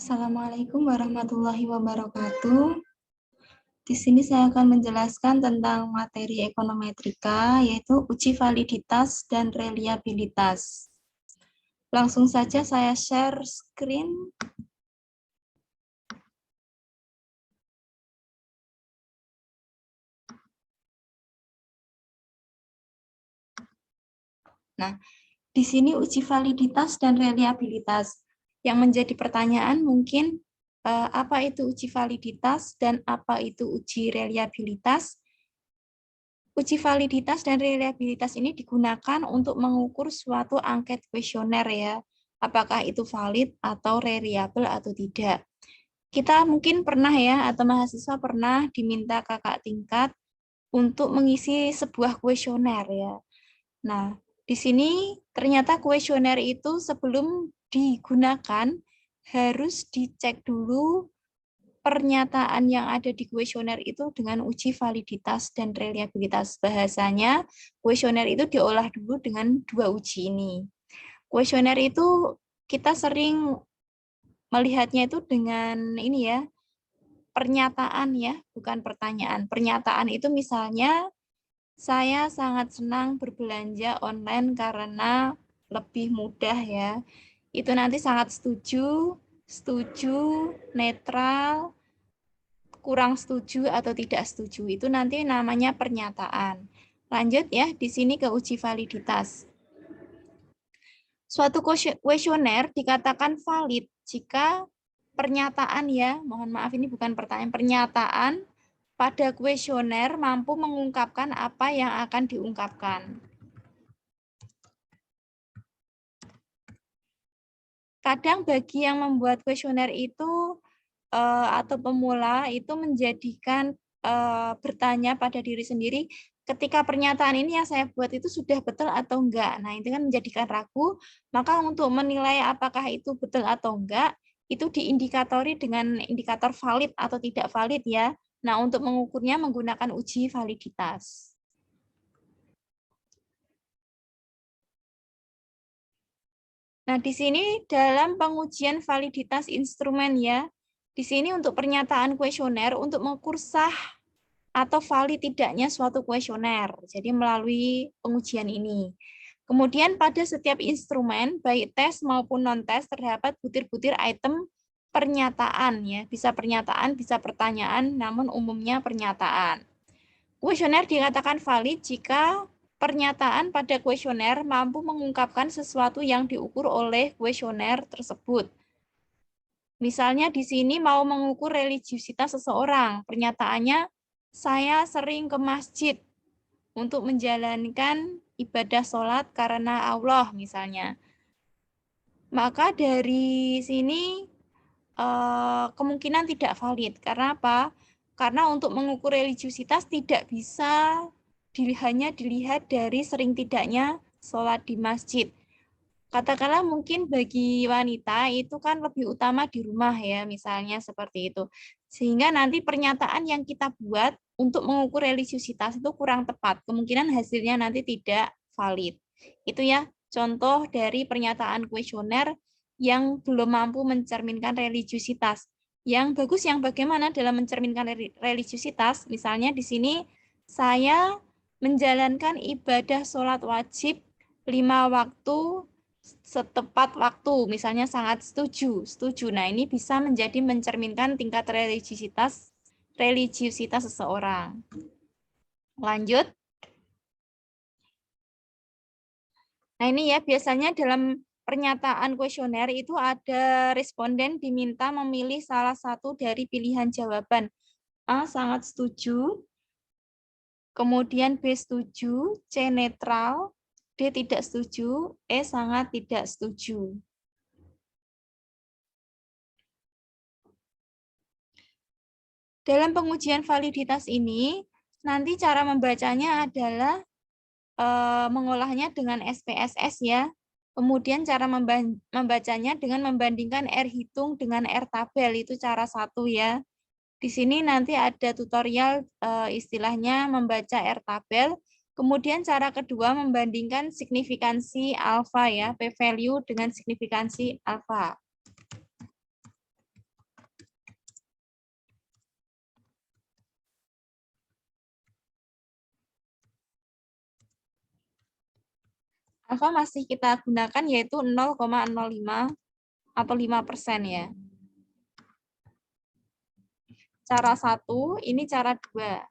Assalamualaikum warahmatullahi wabarakatuh. Di sini saya akan menjelaskan tentang materi ekonometrika, yaitu uji validitas dan reliabilitas. Langsung saja saya share screen. Nah, di sini uji validitas dan reliabilitas. Yang menjadi pertanyaan mungkin apa itu uji validitas dan apa itu uji reliabilitas? Uji validitas dan reliabilitas ini digunakan untuk mengukur suatu angket kuesioner ya, apakah itu valid atau reliable atau tidak. Kita mungkin pernah ya, atau mahasiswa pernah diminta kakak tingkat untuk mengisi sebuah kuesioner ya. Nah, di sini ternyata kuesioner itu sebelum digunakan harus dicek dulu pernyataan yang ada di kuesioner itu dengan uji validitas dan reliabilitas. Bahasanya, kuesioner itu diolah dulu dengan dua uji ini. Kuesioner itu kita sering melihatnya itu dengan ini ya, pernyataan ya, bukan pertanyaan. Pernyataan itu misalnya, saya sangat senang berbelanja online karena lebih mudah ya. Itu nanti sangat setuju, netral, kurang setuju atau tidak setuju. Itu nanti namanya pernyataan. Lanjut ya, di sini ke uji validitas. Suatu kuesioner dikatakan valid jika pernyataan ya, mohon maaf ini bukan pertanyaan, pernyataan pada kuesioner mampu mengungkapkan apa yang akan diungkapkan. Kadang bagi yang membuat kuesioner itu atau pemula itu menjadikan bertanya pada diri sendiri, ketika pernyataan ini yang saya buat itu sudah betul atau enggak. Nah, itu kan menjadikan ragu, maka untuk menilai apakah itu betul atau enggak, itu diindikatori dengan indikator valid atau tidak valid ya. Nah, untuk mengukurnya menggunakan uji validitas. Nah, di sini dalam pengujian validitas instrumen ya, di sini untuk pernyataan kuesioner untuk mengukur sah atau valid tidaknya suatu kuesioner. Jadi melalui pengujian ini. Kemudian pada setiap instrumen, baik tes maupun non-tes, terdapat butir-butir item pernyataan ya. Bisa pernyataan, bisa pertanyaan, namun umumnya pernyataan. Kuesioner dikatakan valid jika pernyataan pada kuesioner mampu mengungkapkan sesuatu yang diukur oleh kuesioner tersebut. Misalnya di sini mau mengukur religiusitas seseorang. Pernyataannya, saya sering ke masjid untuk menjalankan ibadah sholat karena Allah misalnya. Maka dari sini kemungkinan tidak valid. Karena apa? Karena untuk mengukur religiusitas tidak bisa hanya dilihat dari sering tidaknya sholat di masjid. Katakanlah mungkin bagi wanita itu kan lebih utama di rumah ya, misalnya seperti itu. Sehingga nanti pernyataan yang kita buat untuk mengukur religiusitas itu kurang tepat. Kemungkinan hasilnya nanti tidak valid. Itu ya contoh dari pernyataan kuesioner yang belum mampu mencerminkan religiusitas. Yang bagus yang bagaimana dalam mencerminkan religiusitas, misalnya di sini saya menjalankan ibadah sholat wajib 5 waktu setepat waktu, misalnya sangat setuju. Nah, ini bisa menjadi mencerminkan tingkat religiusitas seseorang. Lanjut. Nah, ini ya biasanya dalam pernyataan kuesioner itu ada responden diminta memilih salah satu dari pilihan jawaban. A sangat setuju, kemudian B setuju, C netral, D tidak setuju, E sangat tidak setuju. Dalam pengujian validitas ini, nanti cara membacanya adalah mengolahnya dengan SPSS ya. Kemudian cara membacanya dengan membandingkan R hitung dengan R tabel, itu cara satu ya. Di sini nanti ada tutorial istilahnya membaca R tabel. Kemudian cara kedua membandingkan signifikansi alfa ya, P-value dengan signifikansi alfa. alfa masih kita gunakan yaitu 0,05 atau 5% ya. Cara 1, ini cara 2.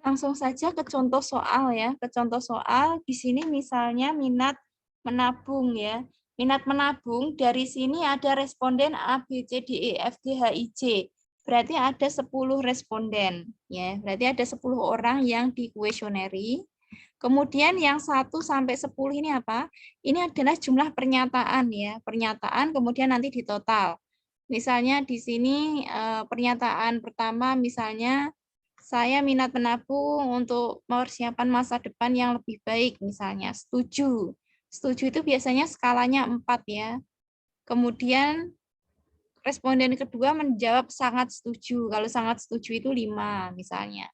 Langsung saja ke contoh soal ya. Ke contoh soal di sini misalnya minat menabung ya. Minat menabung dari sini ada responden A, B, C, D, E, F, G, H, I, J. Berarti ada 10 responden ya. Berarti ada 10 orang yang di kuesioneri. Kemudian yang 1 sampai 10 ini apa? Ini adalah jumlah pernyataan ya. Pernyataan kemudian nanti di total. Misalnya di sini pernyataan pertama misalnya saya minat menabung untuk persiapan masa depan yang lebih baik, misalnya setuju. Setuju itu biasanya skalanya 4 ya. Kemudian responden kedua menjawab sangat setuju. Kalau sangat setuju itu 5 misalnya.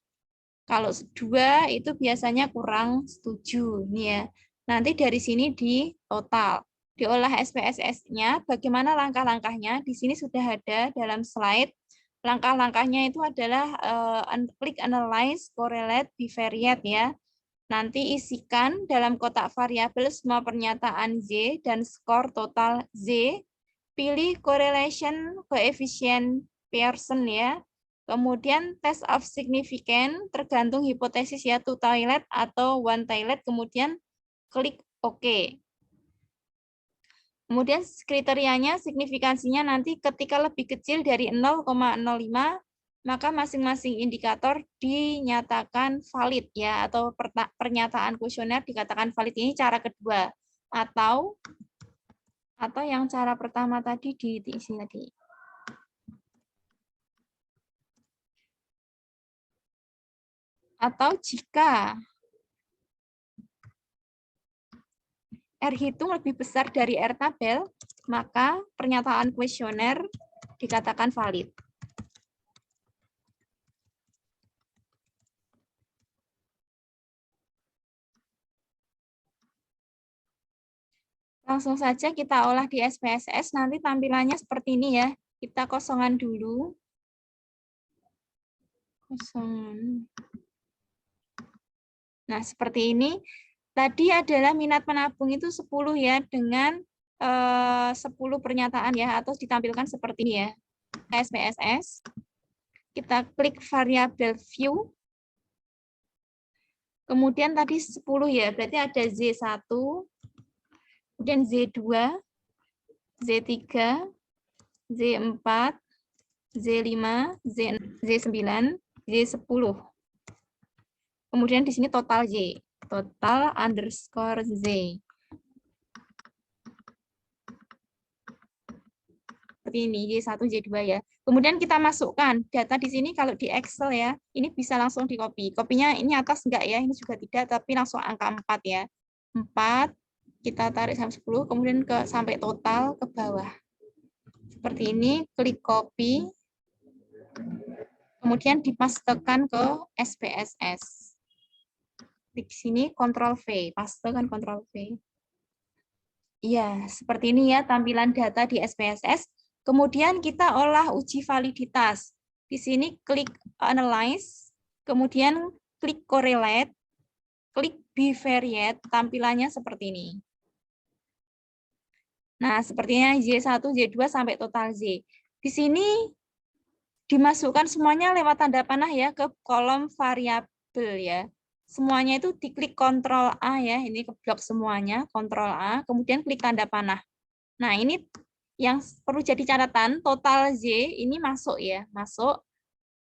Kalau 2 itu biasanya kurang setuju. Nih ya. Nanti dari sini di total. Diolah SPSS-nya, bagaimana langkah-langkahnya? Di sini sudah ada dalam slide. Langkah-langkahnya itu adalah klik analyze, correlate, bivariate ya. Nanti isikan dalam kotak variabel semua pernyataan Z dan skor total Z. Pilih correlation coefficient Pearson ya. Kemudian test of significance tergantung hipotesis ya, two toilet atau one toilet. Kemudian klik OK. Kemudian kriterianya, signifikansinya nanti ketika lebih kecil dari 0,05, maka masing-masing indikator dinyatakan valid ya, atau pernyataan kuesioner dikatakan valid. Ini cara kedua. Atau yang cara pertama tadi diisi tadi. Atau jika R hitung lebih besar dari R tabel, maka pernyataan kuesioner dikatakan valid. Langsung saja kita olah di SPSS, nanti tampilannya seperti ini ya. Kita kosongan dulu. Kosongan. Nah, seperti ini. Tadi adalah minat menabung itu 10 ya, dengan 10 pernyataan ya, atau ditampilkan seperti ini ya. SPSS. Kita klik variabel view. Kemudian tadi 10 ya, berarti ada Z1, kemudian Z2, Z3, Z4, Z5, Z9, Z10. Kemudian di sini total Z, total underscore Z. Seperti ini, Y1, Y2 ya. Kemudian kita masukkan data di sini, kalau di Excel ya, ini bisa langsung di copy. Kopinya ini atas enggak ya, ini juga tidak, tapi langsung angka 4 ya. 4, kita tarik sampai 10, kemudian sampai total ke bawah. Seperti ini, klik copy, kemudian dipastekan ke SPSS. Di sini Ctrl V, pastekan Ctrl V. Iya, seperti ini ya tampilan data di SPSS. Kemudian kita olah uji validitas. Di sini klik analyze, kemudian klik correlate, klik bivariate, tampilannya seperti ini. Nah, sepertinya Y1, Y2 sampai total Z. Di sini dimasukkan semuanya lewat tanda panah ya ke kolom variabel ya. Semuanya itu diklik Ctrl A ya, ini ke blok semuanya, Ctrl A, kemudian klik tanda panah. Nah, ini yang perlu jadi catatan, total Z ini masuk ya, masuk.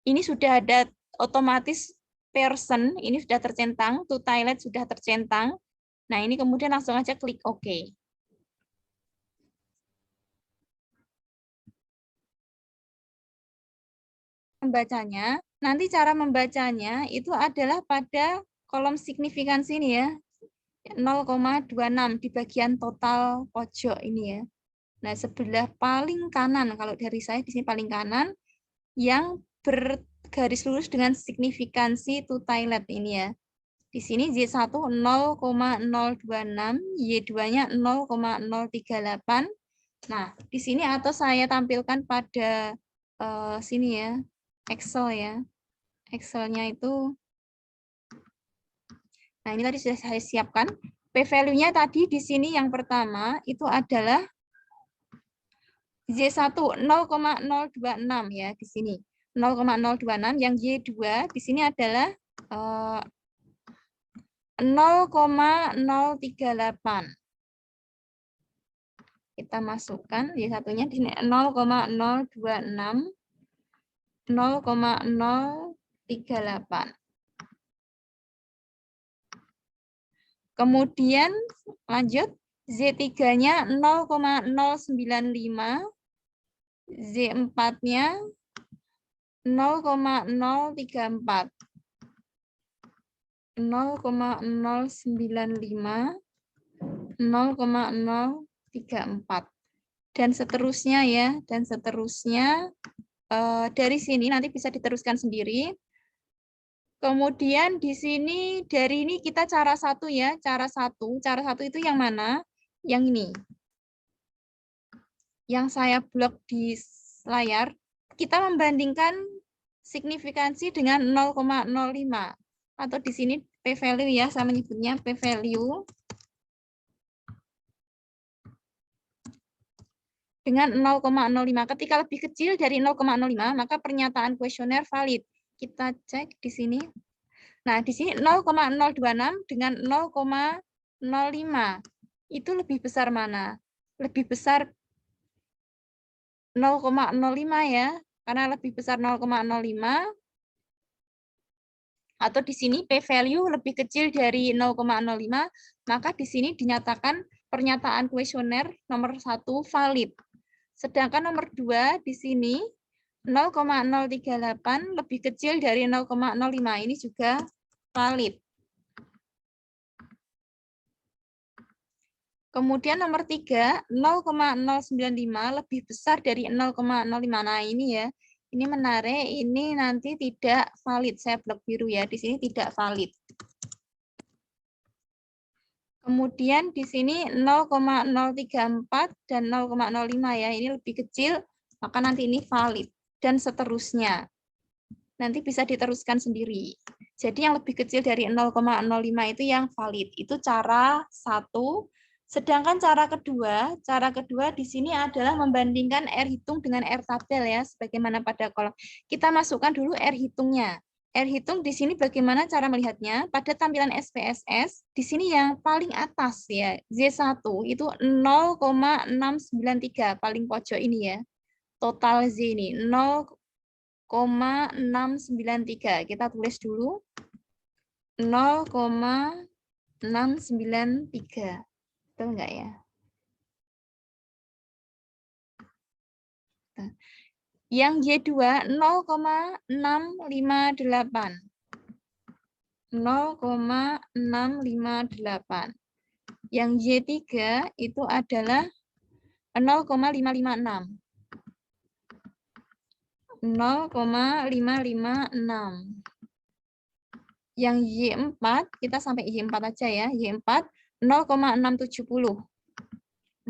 Ini sudah ada otomatis person, ini sudah tercentang, to toilet sudah tercentang. Nah, ini kemudian langsung aja klik OK. Membacanya, nanti cara membacanya itu adalah pada kolom signifikansi ini ya, 0,26 di bagian total pojok ini ya. Nah, sebelah paling kanan, kalau dari saya di sini paling kanan, yang bergaris lurus dengan signifikansi to toilet ini ya. Di sini Y1 0,026, Y2-nya 0,038. Nah, di sini atau saya tampilkan pada sini ya, Excel ya. Excel-nya itu, nah ini tadi sudah saya siapkan. P-value-nya tadi di sini yang pertama itu adalah Y1 0,026 ya di sini. 0,026, yang Y2 di sini adalah 0,038. Kita masukkan Y1-nya di sini 0,026, 0,038. Kemudian lanjut, Z3-nya 0,095, Z4-nya 0,034. 0,095, 0,034. Dan seterusnya ya, dan seterusnya dari sini nanti bisa diteruskan sendiri. Kemudian di sini dari ini kita cara satu ya, cara satu itu yang mana? Yang ini. Yang saya blok di layar, kita membandingkan signifikansi dengan 0,05 atau di sini p-value ya, saya menyebutnya p-value dengan 0,05. Ketika lebih kecil dari 0,05, maka pernyataan kuesioner valid. Kita cek di sini. Nah, di sini 0,026 dengan 0,05. Itu lebih besar mana? Lebih besar 0,05 ya, karena lebih besar 0,05. Atau di sini p-value lebih kecil dari 0,05, maka di sini dinyatakan pernyataan kuesioner nomor 1 valid. Sedangkan nomor 2 di sini 0,038 lebih kecil dari 0,05. Ini juga valid. Kemudian nomor 3, 0,095 lebih besar dari 0,05. Nah, ini ya. Ini menarik, ini nanti tidak valid. Saya blok biru ya, di sini tidak valid. Kemudian di sini 0,034 dan 0,05 ya, ini lebih kecil, maka nanti ini valid. Dan seterusnya. Nanti bisa diteruskan sendiri. Jadi yang lebih kecil dari 0,05 itu yang valid. Itu cara satu. Sedangkan cara kedua di sini adalah membandingkan R hitung dengan R tabel ya, sebagaimana pada kolom. Kita masukkan dulu R hitungnya. R hitung di sini bagaimana cara melihatnya? Pada tampilan SPSS, di sini yang paling atas ya, Z1 itu 0,693, paling pojok ini ya. Total Z ini 0,693. Kita tulis dulu 0,693. Betul enggak ya? Nah, yang Y2 0,658. 0,658. Yang Y3 itu adalah 0,556. 0,556. Yang Y4, kita sampai Y4 aja ya. Y4 0,670.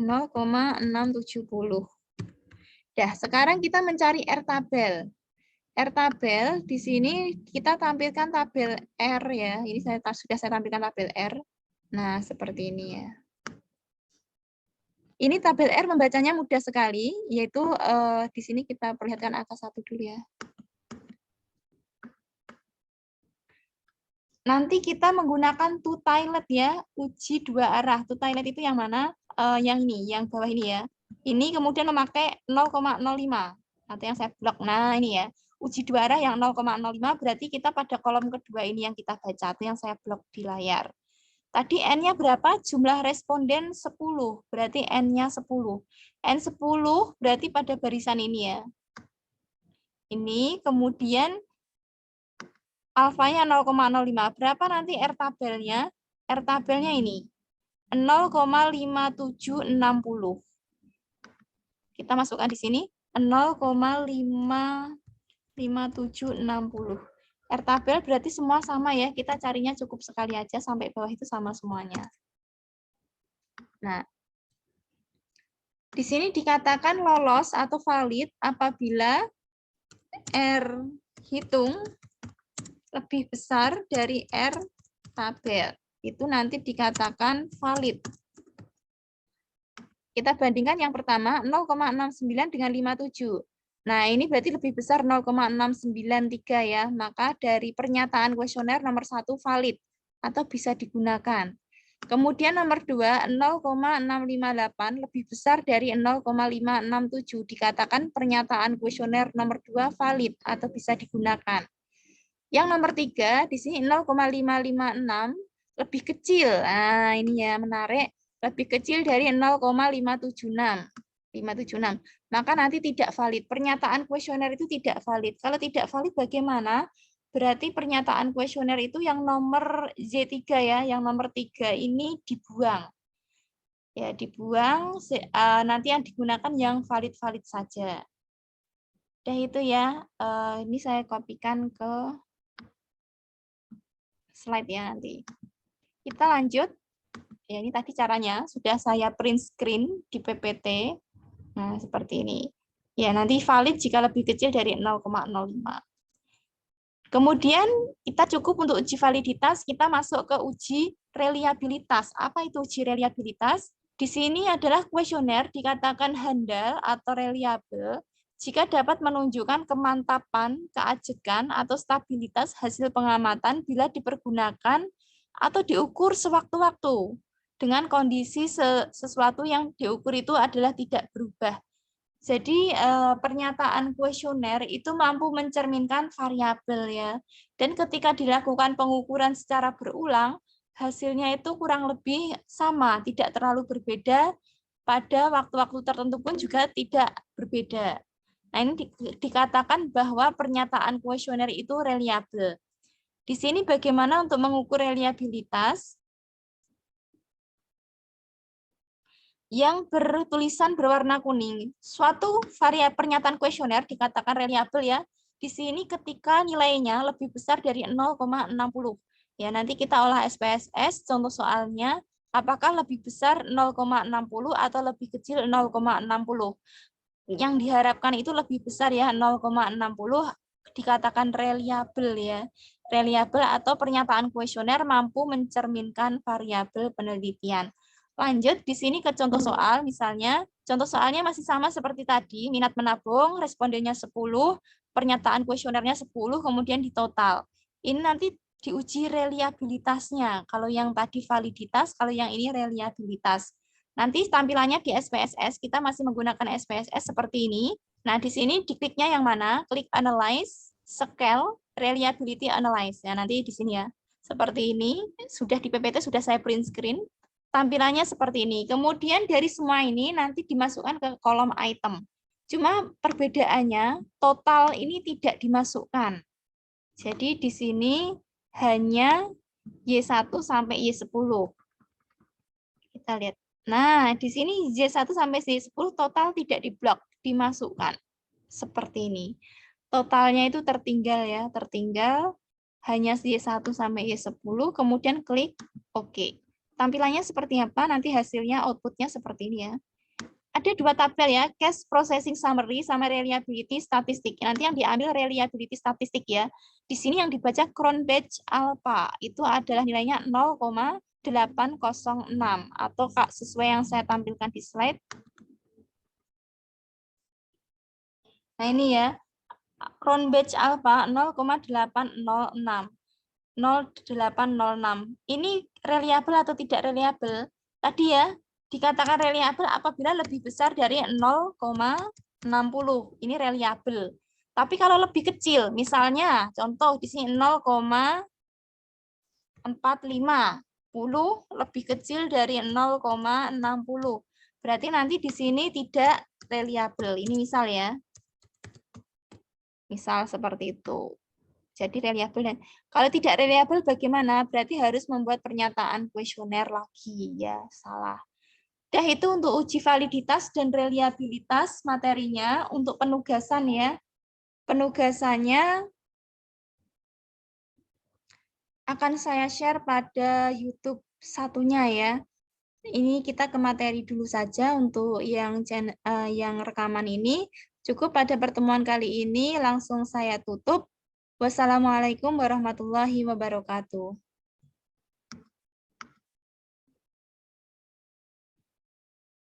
0,670. Dah, sekarang kita mencari R tabel. R tabel di sini kita tampilkan tabel R ya. Ini sudah saya tampilkan tabel R. Nah, seperti ini ya. Ini tabel R membacanya mudah sekali, yaitu di sini kita perlihatkan angka 1 dulu ya. Nanti kita menggunakan to toilet ya, uji dua arah. To toilet itu yang mana? Yang ini, yang bawah ini ya. Ini kemudian memakai 0,05 atau yang saya blok. Nah, ini ya. Uji dua arah yang 0,05 berarti kita pada kolom kedua ini yang kita baca, itu yang saya blok di layar. Tadi N-nya berapa? Jumlah responden 10, berarti N-nya 10. N10 berarti pada barisan ini ya. Ini kemudian alfanya 0,05. Berapa nanti R tabelnya? R tabelnya ini 0,5760. Kita masukkan di sini 0,5760. R tabel berarti semua sama ya. Kita carinya cukup sekali aja sampai bawah itu sama semuanya. Nah, di sini dikatakan lolos atau valid apabila R hitung lebih besar dari R tabel. Itu nanti dikatakan valid. Kita bandingkan yang pertama 0,69 dengan 57. Nah, ini berarti lebih besar 0,693 ya. Maka dari pernyataan kuesioner nomor 1 valid atau bisa digunakan. Kemudian nomor 2 0,658 lebih besar dari 0,567. Dikatakan pernyataan kuesioner nomor 2 valid atau bisa digunakan. Yang nomor 3 di sini 0,556 lebih kecil. Nah, ini ya menarik. Lebih kecil dari 0,576. Maka nanti tidak valid. Pernyataan kuesioner itu tidak valid. Kalau tidak valid bagaimana? Berarti pernyataan kuesioner itu yang nomor Z3 ya, yang nomor 3 ini dibuang. Ya, dibuang, nanti yang digunakan yang valid-valid saja. Udah itu ya. Ini saya kopikan ke slide ya nanti. Kita lanjut. Ya, ini tadi caranya sudah saya print screen di PPT. Nah, seperti ini. Ya, nanti valid jika lebih kecil dari 0,05. Kemudian kita cukup untuk uji validitas, kita masuk ke uji reliabilitas. Apa itu uji reliabilitas? Di sini adalah kuesioner dikatakan handal atau reliable jika dapat menunjukkan kemantapan, keajekan, atau stabilitas hasil pengamatan bila dipergunakan atau diukur sewaktu-waktu dengan kondisi sesuatu yang diukur itu adalah tidak berubah. Jadi pernyataan kuesioner itu mampu mencerminkan variabel ya. Dan ketika dilakukan pengukuran secara berulang, hasilnya itu kurang lebih sama, tidak terlalu berbeda. Pada waktu-waktu tertentu pun juga tidak berbeda. Nah, ini dikatakan bahwa pernyataan kuesioner itu reliabel. Di sini bagaimana untuk mengukur reliabilitas? Yang bertulisan berwarna kuning. Suatu variabel pernyataan kuesioner dikatakan reliabel ya. Di sini ketika nilainya lebih besar dari 0,60. Ya, nanti kita olah SPSS, contoh soalnya, apakah lebih besar 0,60 atau lebih kecil 0,60. Yang diharapkan itu lebih besar ya, 0,60 dikatakan reliabel ya. Reliabel atau pernyataan kuesioner mampu mencerminkan variabel penelitian. Lanjut di sini ke contoh soal, misalnya contoh soalnya masih sama seperti tadi, minat menabung, respondennya 10, pernyataan kuesionernya 10, kemudian di total. Ini nanti diuji reliabilitasnya. Kalau yang tadi validitas, kalau yang ini reliabilitas. Nanti tampilannya di SPSS, kita masih menggunakan SPSS seperti ini. Nah, di sini dikliknya yang mana? Klik Analyze, Scale, Reliability Analyze. Ya, nanti di sini ya. Seperti ini, sudah di PPT, sudah saya print screen. Tampilannya seperti ini. Kemudian dari semua ini nanti dimasukkan ke kolom item. Cuma perbedaannya total ini tidak dimasukkan. Jadi di sini hanya Y1 sampai Y10. Kita lihat. Nah, di sini Y1 sampai Y10 total tidak diblok, dimasukkan. Seperti ini. Totalnya itu tertinggal ya, tertinggal hanya Y1 sampai Y10, kemudian klik OK. Tampilannya seperti apa? Nanti hasilnya, outputnya seperti ini ya. Ada dua tabel ya, Cash Processing Summary sama Reliability Statistik. Nanti yang diambil Reliability Statistik ya. Di sini yang dibaca Cronbach Alpha, itu adalah nilainya 0,806. Atau sesuai yang saya tampilkan di slide. Nah ini ya, Cronbach Alpha 0,806. 0806. Ini reliabel atau tidak reliabel? Tadi ya, dikatakan reliabel apabila lebih besar dari 0,60. Ini reliabel. Tapi kalau lebih kecil, misalnya contoh di sini 0,450 lebih kecil dari 0,60. Berarti nanti di sini tidak reliabel. Ini misal ya. Misal seperti itu. Jadi reliabel. Dan kalau tidak reliabel bagaimana? Berarti harus membuat pernyataan kuesioner lagi. Ya, salah. Dah itu untuk uji validitas dan reliabilitas materinya. Untuk penugasan ya. Penugasannya akan saya share pada YouTube satunya ya. Ini kita ke materi dulu saja untuk yang rekaman ini. Cukup pada pertemuan kali ini, langsung saya tutup. Wassalamualaikum warahmatullahi wabarakatuh.